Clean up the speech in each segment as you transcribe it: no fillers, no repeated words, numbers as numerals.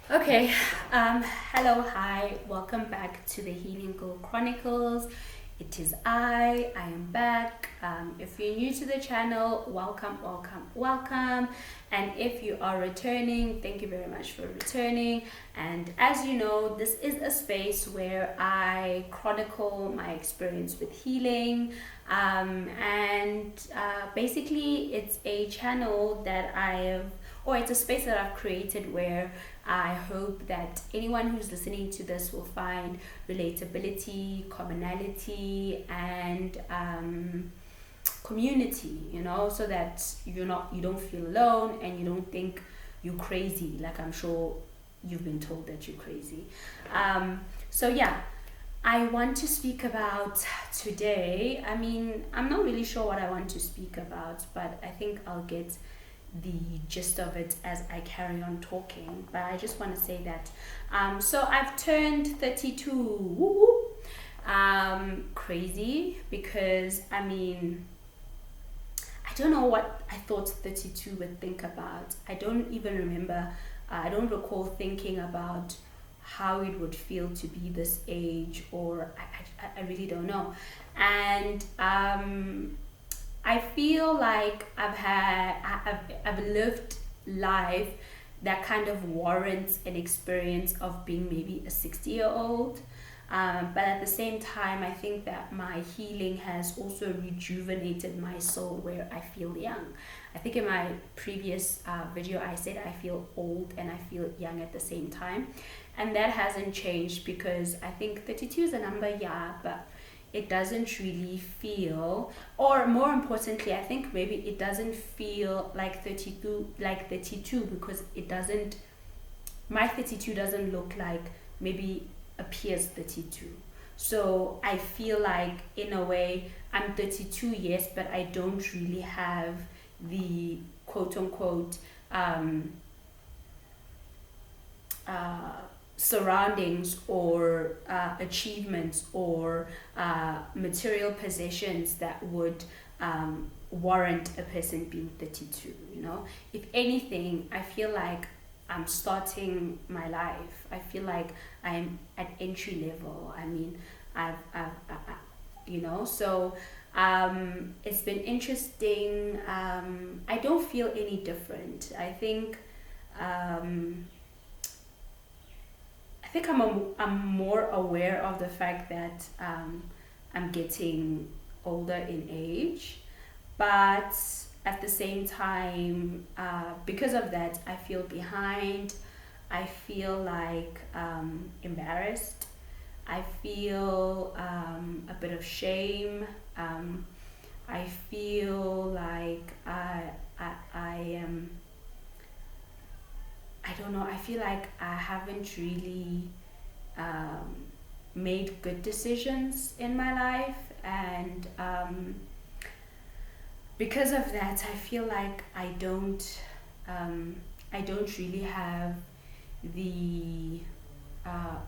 Okay, hello, hi, welcome back to the Healing Girl Chronicles. It is I am back. If you're new to the channel, welcome, welcome, welcome. And if you are returning, thank you very much for returning. And as you know, this is a space where I chronicle my experience with healing. Basically, it's a channel that or it's a space that I've created where I hope that anyone who's listening to this will find relatability, commonality, and community. So that you don't feel alone and you don't think you're crazy. Like I'm sure you've been told that you're crazy. So yeah, I want to speak about today. I mean, I'm not really sure what I want to speak about, but I think I'll get the gist of it as I carry on talking. But I just want to say that so I've turned 32. Woo-woo. Crazy because I mean I don't know what I thought 32 would think about. I don't even remember. I don't recall thinking about how it would feel to be this age, or I really don't know. And I feel like I've lived life that kind of warrants an experience of being maybe a 60-year-old. But at the same time, I think that my healing has also rejuvenated my soul where I feel young. I think in my previous video, I said I feel old and I feel young at the same time. And that hasn't changed because I think 32 is a number, yeah, but it doesn't really feel, or more importantly, I think maybe it doesn't feel like 32 because it doesn't, my 32 doesn't look like maybe a peer's 32. So I feel like in a way I'm 32, yes, but I don't really have the quote unquote uh, surroundings or achievements or material possessions that would warrant a person being 32. If anything, I feel like I'm starting my life. I feel like I'm at entry level. I mean, so it's been interesting. I don't feel any different. Um, I'm more aware of the fact that I'm getting older in age, but at the same time, because of that, I feel behind. I feel like embarrassed. I feel a bit of shame. I feel like I am. I don't know. I feel like I haven't really um, made good decisions in my life, and because of that, I feel like I don't really have the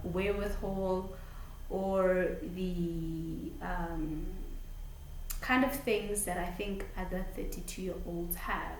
wherewithal or the kind of things that I think other 32-year-olds have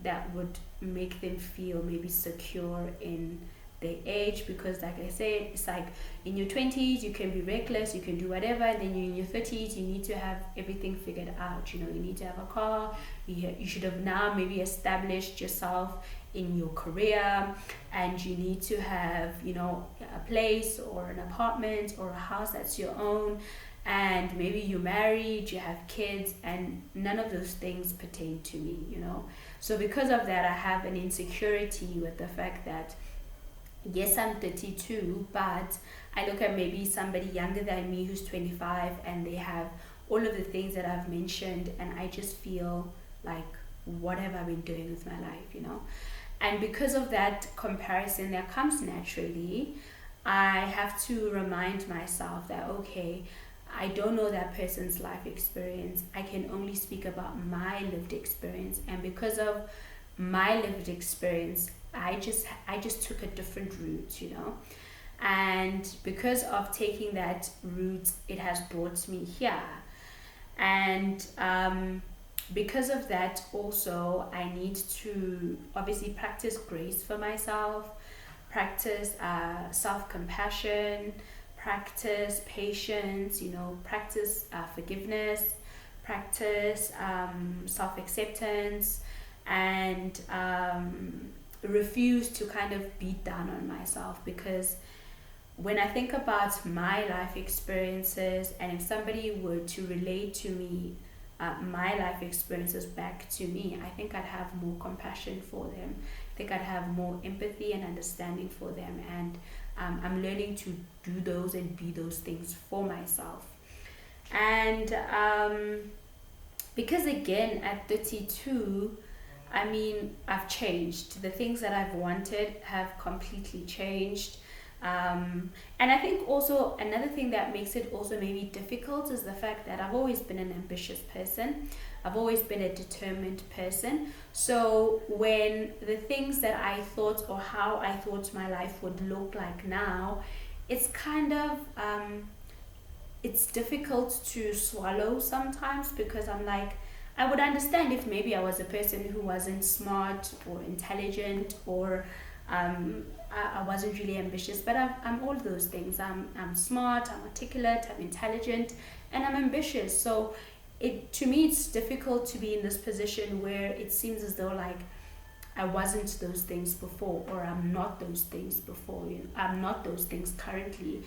that would make them feel maybe secure in their age. Because like I said, it's like in your 20s you can be reckless, you can do whatever, and then you're in your 30s, you need to have everything figured out. You need to have a car, you should have now maybe established yourself in your career, and you need to have a place or an apartment or a house that's your own, and maybe you're married, you have kids, and none of those things pertain to me. So because of that, I have an insecurity with the fact that yes, I'm 32, but I look at maybe somebody younger than me who's 25 and they have all of the things that I've mentioned, and I just feel like, what have I been doing with my life? And because of that comparison that comes naturally, I have to remind myself that, okay, I don't know that person's life experience. I can only speak about my lived experience. And because of my lived experience, I just took a different route. And because of taking that route, it has brought me here. And because of that, also, I need to obviously practice grace for myself. practice self-compassion, practice patience, practice forgiveness, practice self-acceptance, and refuse to kind of beat down on myself. Because when I think about my life experiences, and if somebody were to relate to me my life experiences back to me, I think I'd have more compassion for them. I think I'd have more empathy and understanding for them. And I'm learning to do those and be those things for myself. And because again, at 32, I've changed. The things that I've wanted have completely changed. And I think also another thing that makes it also maybe difficult is the fact that I've always been an ambitious person. I've always been a determined person. So when the things that I thought, or how I thought my life would look like now, it's kind of it's difficult to swallow sometimes, because I'm like, I would understand if maybe I was a person who wasn't smart or intelligent, or I wasn't really ambitious, but I'm all those things. I'm smart, I'm articulate, I'm intelligent, and I'm ambitious. So to me, it's difficult to be in this position where it seems as though like I wasn't those things before, or I'm not those things before. I'm not those things currently.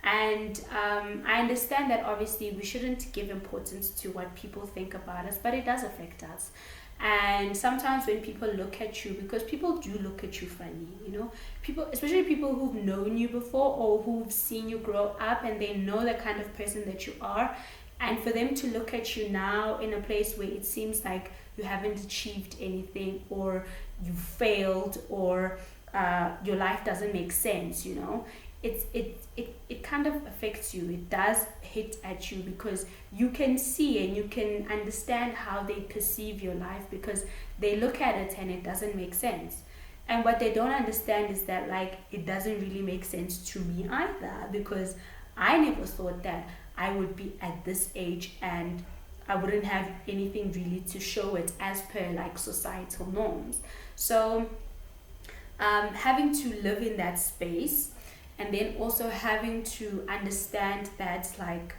And I understand that obviously we shouldn't give importance to what people think about us, but it does affect us. And sometimes when people look at you, because people do look at you funny, people, especially people who've known you before or who've seen you grow up, and they know the kind of person that you are, and for them to look at you now in a place where it seems like you haven't achieved anything, or you failed, or your life doesn't make sense, it kind of affects you. It does hit at you, because you can see and you can understand how they perceive your life, because they look at it and it doesn't make sense. And what they don't understand is that like it doesn't really make sense to me either, because I never thought that I would be at this age and I wouldn't have anything really to show it as per like societal norms. So having to live in that space, and then also having to understand that like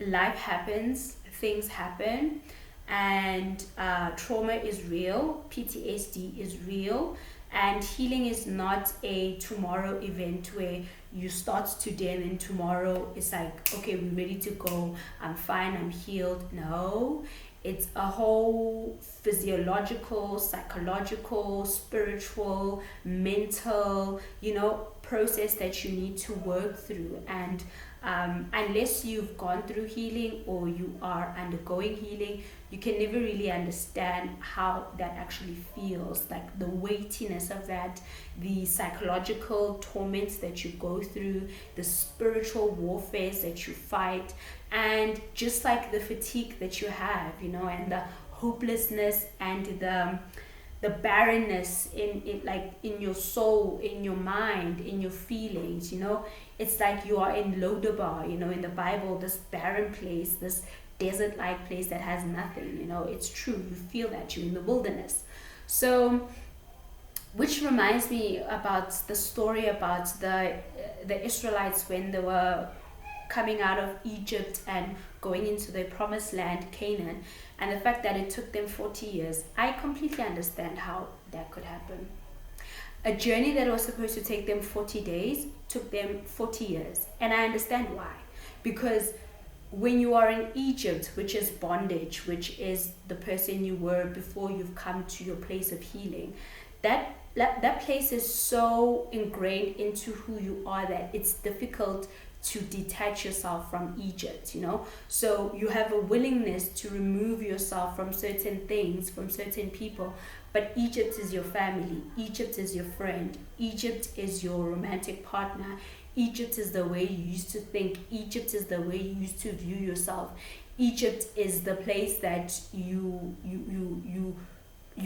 life happens, things happen, and trauma is real, PTSD is real, and healing is not a tomorrow event where you start today and then tomorrow it's like, okay, we're ready to go, I'm fine, I'm healed. No, it's a whole physiological, psychological, spiritual, mental, process that you need to work through. And unless you've gone through healing or you are undergoing healing, you can never really understand how that actually feels, like the weightiness of that, the psychological torments that you go through, the spiritual warfares that you fight, and just like the fatigue that you have, and the hopelessness and the barrenness in your soul, in your mind, in your feelings. It's like you are in Lodebar, in the Bible, this barren place, this desert-like place that has nothing. It's true, you feel that you're in the wilderness. So, which reminds me about the story about the Israelites when they were coming out of Egypt and going into the promised land, Canaan, and the fact that it took them 40 years. I completely understand how that could happen. A journey that was supposed to take them 40 days took them 40 years. And I understand why. Because when you are in Egypt, which is bondage, which is the person you were before you've come to your place of healing, that place is so ingrained into who you are that it's difficult to detach yourself from Egypt, So you have a willingness to remove yourself from certain things, from certain people, but Egypt is your family, Egypt is your friend, Egypt is your romantic partner, Egypt is the way you used to think, Egypt is the way you used to view yourself, Egypt is the place that you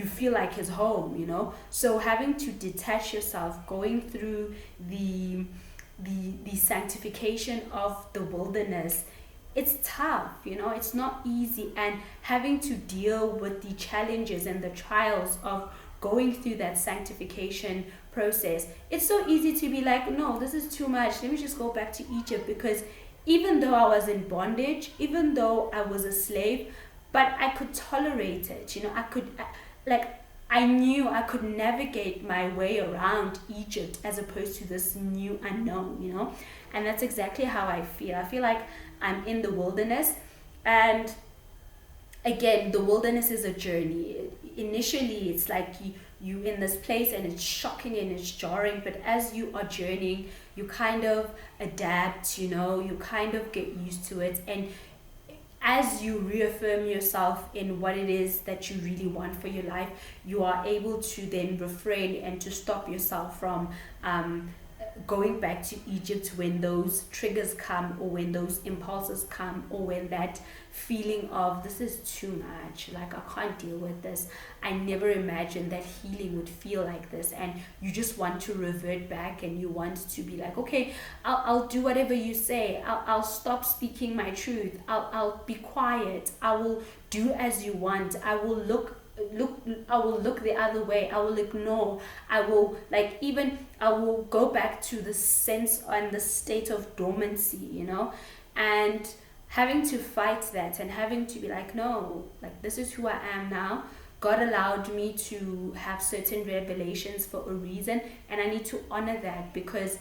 feel like is home, So having to detach yourself, going through the sanctification of the wilderness, it's tough, it's not easy, and having to deal with the challenges and the trials of going through that sanctification process, it's so easy to be like, no, this is too much, let me just go back to Egypt. Because even though I was in bondage, even though I was a slave, but I could tolerate it, I knew I could navigate my way around Egypt as opposed to this new unknown. And that's exactly how I feel. I feel like I'm in the wilderness, and again, the wilderness is a journey. Initially, it's like you in this place, and it's shocking and it's jarring, but as you are journeying, you kind of adapt, you kind of get used to it. And as you reaffirm yourself in what it is that you really want for your life, you are able to then refrain and to stop yourself from going back to Egypt when those triggers come, or when those impulses come, or when that feeling of this is too much, like I can't deal with this. I never imagined that healing would feel like this, and you just want to revert back, and you want to be like, okay, I'll do whatever you say. I'll stop speaking my truth. I'll be quiet. I will do as you want. I will look the other way. I will ignore. I will go back to the sense and the state of dormancy, and having to fight that, and having to be like, no, like this is who I am now. God allowed me to have certain revelations for a reason, and I need to honor that, because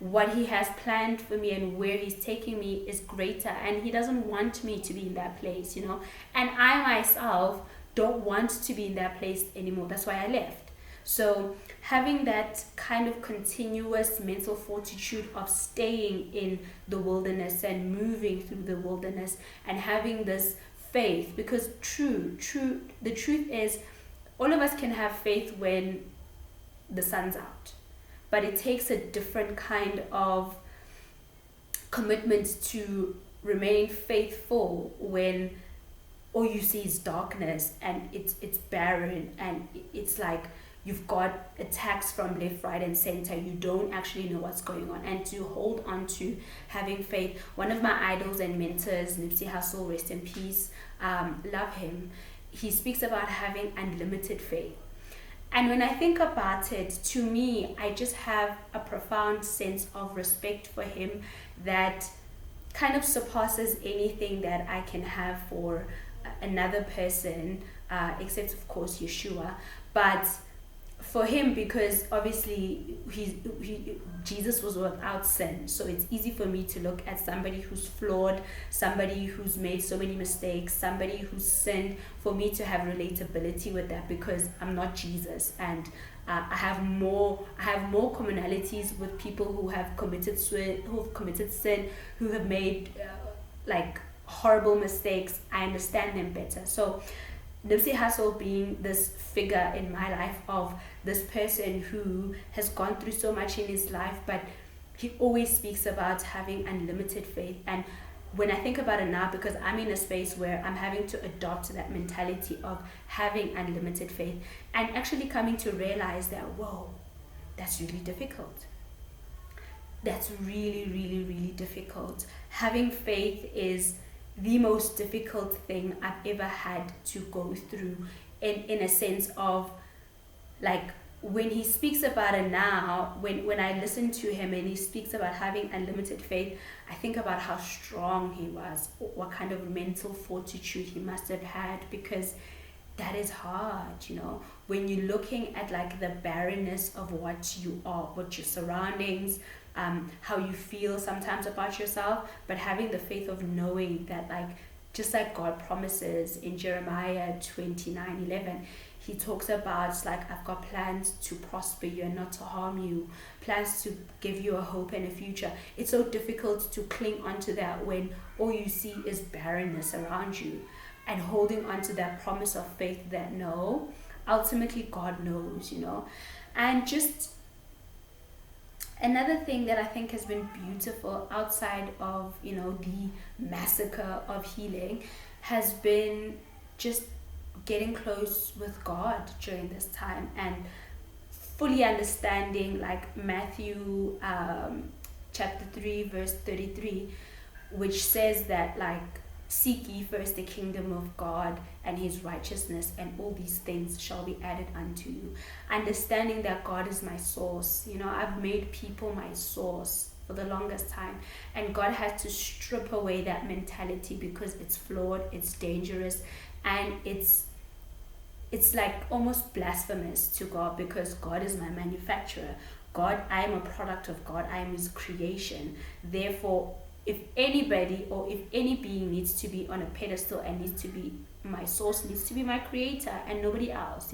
what he has planned for me and where he's taking me is greater, and he doesn't want me to be in that place, and I myself don't want to be in that place anymore. That's why I left. So having that kind of continuous mental fortitude of staying in the wilderness and moving through the wilderness, and having this faith, because the truth is, all of us can have faith when the sun's out, but it takes a different kind of commitment to remain faithful when all you see is darkness, and it's barren, and it's like you've got attacks from left, right, and center. You don't actually know what's going on. And to hold on to having faith. One of my idols and mentors, Nipsey Hussle, rest in peace, love him. He speaks about having unlimited faith. And when I think about it, to me, I just have a profound sense of respect for him that kind of surpasses anything that I can have for another person, except of course Yeshua. But for him, because obviously Jesus was without sin, so it's easy for me to look at somebody who's flawed, somebody who's made so many mistakes, somebody who's sinned, for me to have relatability with that, because I'm not Jesus, and I have more commonalities with people who have committed sin, who have made horrible mistakes. I understand them better. So Nipsey Hussle being this figure in my life of this person who has gone through so much in his life, but he always speaks about having unlimited faith. And when I think about it now, because I'm in a space where I'm having to adopt that mentality of having unlimited faith, and actually coming to realize that, whoa, that's really difficult. That's really, really, really difficult. Having faith is the most difficult thing I've ever had to go through, in a sense of, like, when he speaks about it now, when I listen to him and he speaks about having unlimited faith, I think about how strong he was, what kind of mental fortitude he must have had, because that is hard, when you're looking at the barrenness of what you are, what your surroundings, how you feel sometimes about yourself, but having the faith of knowing that, just like God promises in Jeremiah 29:11, he talks about, I've got plans to prosper you and not to harm you, plans to give you a hope and a future. It's so difficult to cling onto that when all you see is barrenness around you, and holding onto that promise of faith that no, ultimately God knows, and just another thing that I think has been beautiful outside of, the massacre of healing, has been just getting close with God during this time, and fully understanding Matthew chapter 3 verse 33, which says that Seek ye first the kingdom of God and his righteousness, and all these things shall be added unto you. Understanding that God is my source. I've made people my source for the longest time, and God had to strip away that mentality because it's flawed, it's dangerous, and it's like almost blasphemous to God, because God is my manufacturer. God, I am a product of God. I am his creation. Therefore, if anybody or if any being needs to be on a pedestal and needs to be my source, needs to be my creator and nobody else.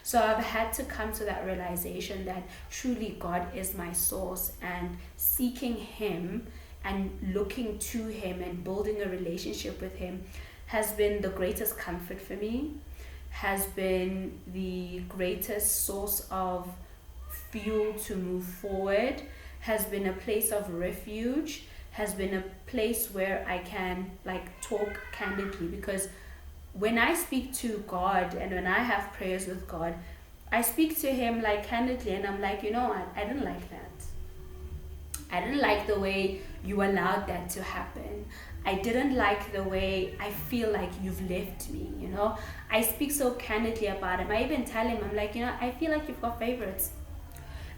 So I've had to come to that realization that truly God is my source, and seeking him and looking to him and building a relationship with him has been the greatest comfort for me, has been the greatest source of fuel to move forward, has been a place of refuge, has been a place where I can talk candidly, because when I speak to God and when I have prayers with God, I speak to him candidly, and I'm like, I didn't like that. I didn't like the way you allowed that to happen. I didn't like the way I feel like you've left me, I speak so candidly about him. I even tell him, I'm like, I feel like you've got favorites.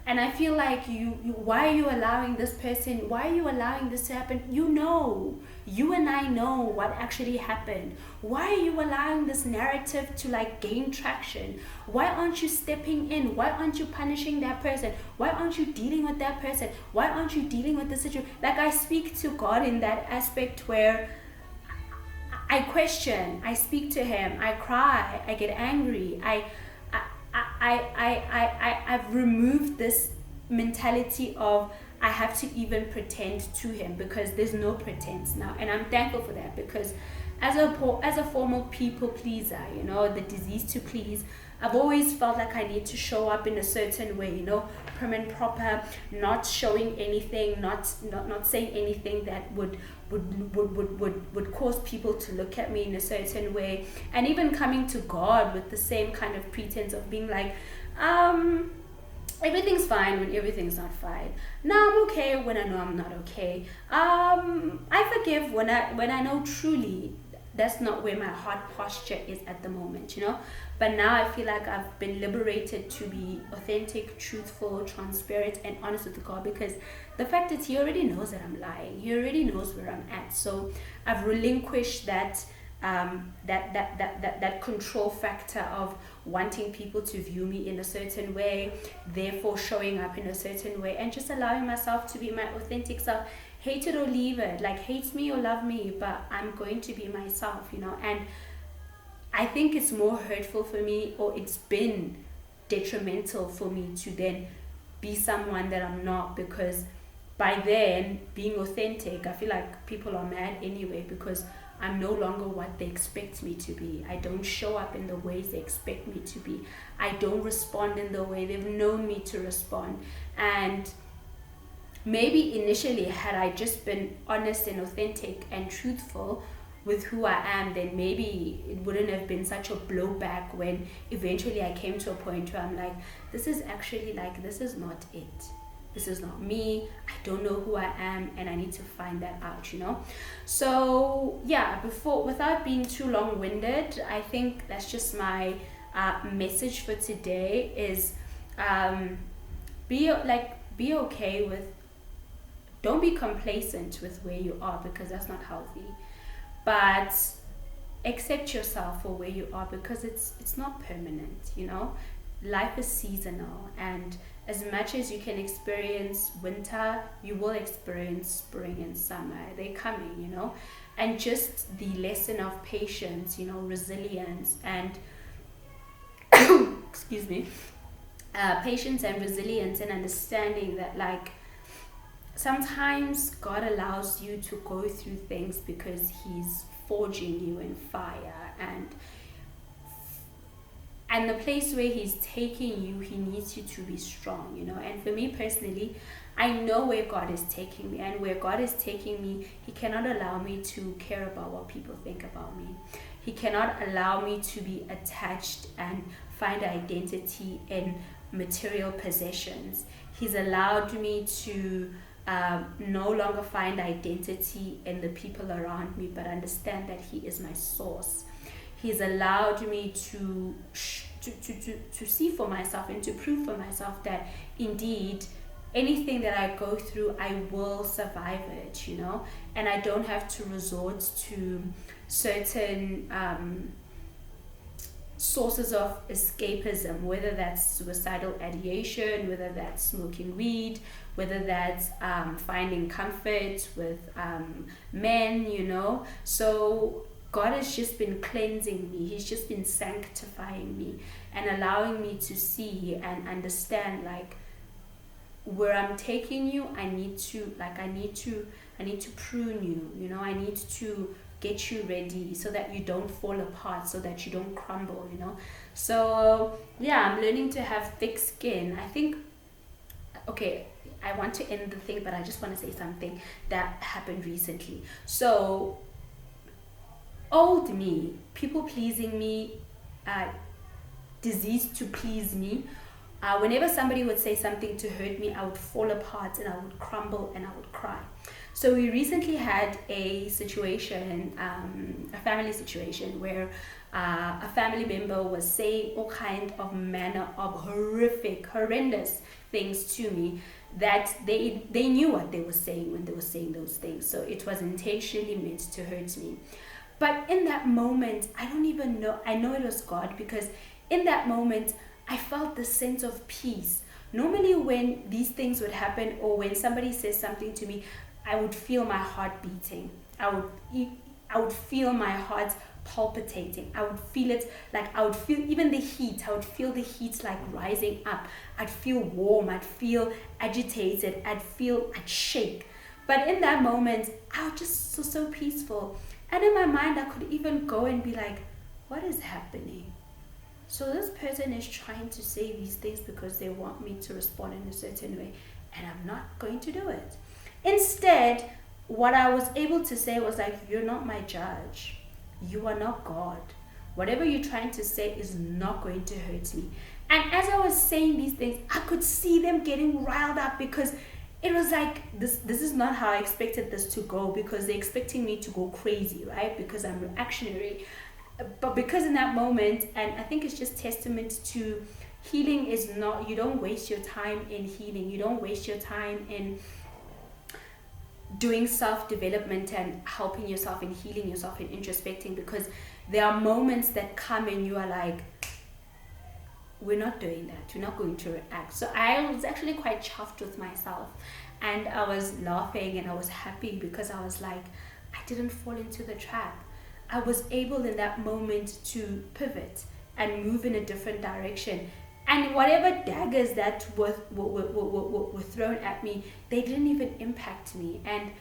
And I feel like why are you allowing this person, why are you allowing this to happen? You and I know what actually happened. Why are you allowing this narrative to gain traction? Why aren't you stepping in? Why aren't you punishing that person? Why aren't you dealing with that person? Why aren't you dealing with the situation? I speak to God in that aspect where I question, I speak to him, I cry, I get angry, I've removed this mentality of I have to even pretend to him, because there's no pretense now, and I'm thankful for that, because as a former people pleaser, the disease to please, I've always felt like I need to show up in a certain way, prim and proper, not showing anything, not saying anything that would cause people to look at me in a certain way, and even coming to God with the same kind of pretense of being like, everything's fine when everything's not fine. Now I'm okay when I know I'm not okay. I forgive when I know truly that's not where my heart posture is at the moment, But now I feel like I've been liberated to be authentic, truthful, transparent, and honest with God, because the fact that he already knows that I'm lying. He already knows where I'm at. So I've relinquished that control factor of wanting people to view me in a certain way, therefore showing up in a certain way, and just allowing myself to be my authentic self. Hate it or leave it, hate me or love me, but I'm going to be myself, and I think it's more hurtful for me, or it's been detrimental for me to then be someone that I'm not, because by then being authentic, I feel like people are mad anyway, because I'm no longer what they expect me to be. I don't show up in the ways they expect me to be. I don't respond in the way they've known me to respond. And maybe initially, had I just been honest and authentic and truthful with who I am, then maybe it wouldn't have been such a blowback when eventually I came to a point where I'm like, this is actually this is not it. This is not me. I don't know who I am, and I need to find that out, So yeah, without being too long-winded, I think that's just my message for today is be okay with, don't be complacent with where you are, because that's not healthy. But accept yourself for where you are, because it's not permanent, Life is seasonal, and as much as you can experience winter, you will experience spring and summer. They're coming, And just the lesson of patience, resilience, and excuse me, patience and resilience, and understanding that sometimes God allows you to go through things because he's forging you in fire, and the place where he's taking you, he needs you to be strong, And for me personally, I know where God is taking me, and where God is taking me, he cannot allow me to care about what people think about me. He cannot allow me to be attached and find identity in material possessions. He's allowed me to no longer find identity in the people around me, but understand that He is my source. He's allowed me to see for myself and to prove for myself that indeed anything that I go through, I will survive it, and I don't have to resort to certain sources of escapism, whether that's suicidal ideation, whether that's smoking weed, whether that's finding comfort with men, So God has just been cleansing me. He's just been sanctifying me and allowing me to see and understand, like, where I'm taking you, I need to prune you, I need to get you ready so that you don't fall apart, so that you don't crumble, So yeah, I'm learning to have thick skin. I think, okay, I want to end the thing, but I just want to say something that happened recently. So old me, people pleasing me, disease to please me. Whenever somebody would say something to hurt me, I would fall apart and I would crumble and I would cry. So we recently had a situation, a family situation, where a family member was saying all kind of manner of horrendous things to me, that they knew what they were saying when they were saying those things. So it was intentionally meant to hurt me. But in that moment, I don't even know, I know it was God, because in that moment, I felt the sense of peace. Normally when these things would happen, or when somebody says something to me, I would feel my heart beating. I would feel my heart palpitating. I would feel it, like I would feel even the heat. I would feel the heat like rising up. I'd feel warm. I'd feel agitated. I'd shake. But in that moment, I was just so peaceful. And in my mind, I could even go and be like, what is happening? So this person is trying to say these things because they want me to respond in a certain way, and I'm not going to do it. Instead, what I was able to say was like, you're not my judge. You are not God. Whatever you're trying to say is not going to hurt me. And as I was saying these things, I could see them getting riled up, because it was like, this is not how I expected this to go, because they're expecting me to go crazy, right? Because I'm reactionary. But because in that moment, and I think it's just testament to healing, is not, you don't waste your time in healing. You don't waste your time in doing self-development and helping yourself and healing yourself and introspecting, because there are moments that come and you are like, we're not doing that. We're not going to react. So I was actually quite chuffed with myself, and I was laughing and I was happy, because I was like, I didn't fall into the trap. I was able in that moment to pivot and move in a different direction. And whatever daggers that were thrown at me, they didn't even impact me. And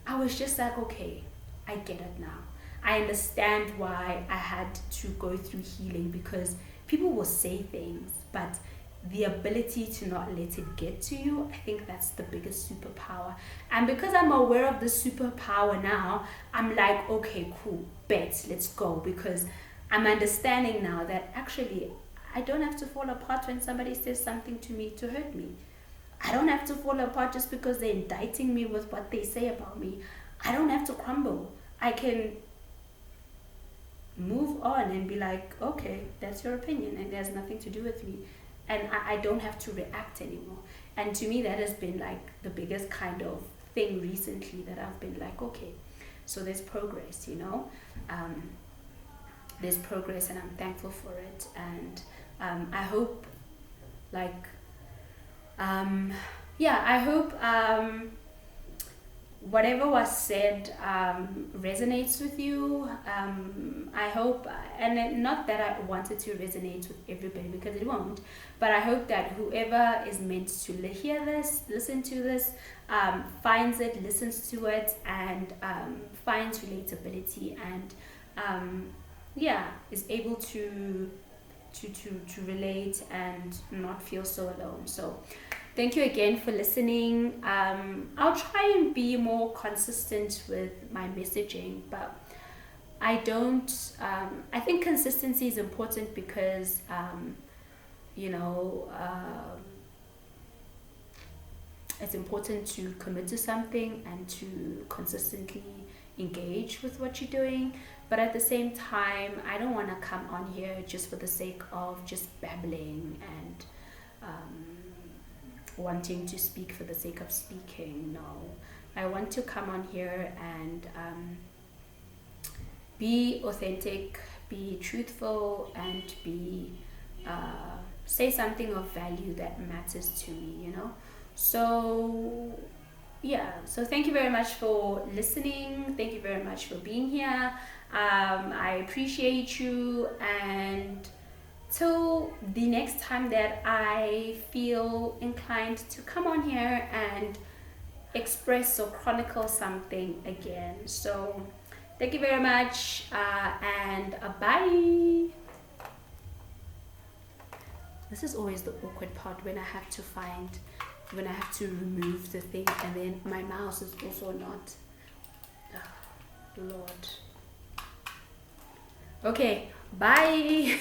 I was just like, okay, I get it now. I understand why I had to go through healing, because people will say things, but the ability to not let it get to you, I think that's the biggest superpower. And because I'm aware of the superpower now, I'm like, okay, cool, bet, let's go. Because I'm understanding now that actually I don't have to fall apart when somebody says something to me to hurt me. I don't have to fall apart just because they're indicting me with what they say about me. I don't have to crumble. I can move on and be like, okay, that's your opinion and it has nothing to do with me. And I don't have to react anymore. And to me, that has been like the biggest kind of thing recently, that I've been like, okay, so there's progress, there's progress, and I'm thankful for it. And I hope, like, I hope whatever was said resonates with you. I hope, and not that I wanted to resonate with everybody, because it won't, but I hope that whoever is meant to hear this, listen to this, finds it, listens to it, and finds relatability, and is able to relate and not feel so alone. So thank you again for listening. I'll try and be more consistent with my messaging, but I don't, I think consistency is important, because, it's important to commit to something and to consistently engage with what you're doing. But at the same time, I don't want to come on here just for the sake of just babbling and wanting to speak for the sake of speaking. No, I want to come on here and be authentic, be truthful, and be say something of value that matters to me, you know. So yeah, so thank you very much for listening. Thank you very much for being here. I appreciate you, and till the next time that I feel inclined to come on here and express or chronicle something again. So thank you very much, and bye. This is always the awkward part, when I have to remove the thing, and then my mouse is also not. Oh, Lord. Okay, bye.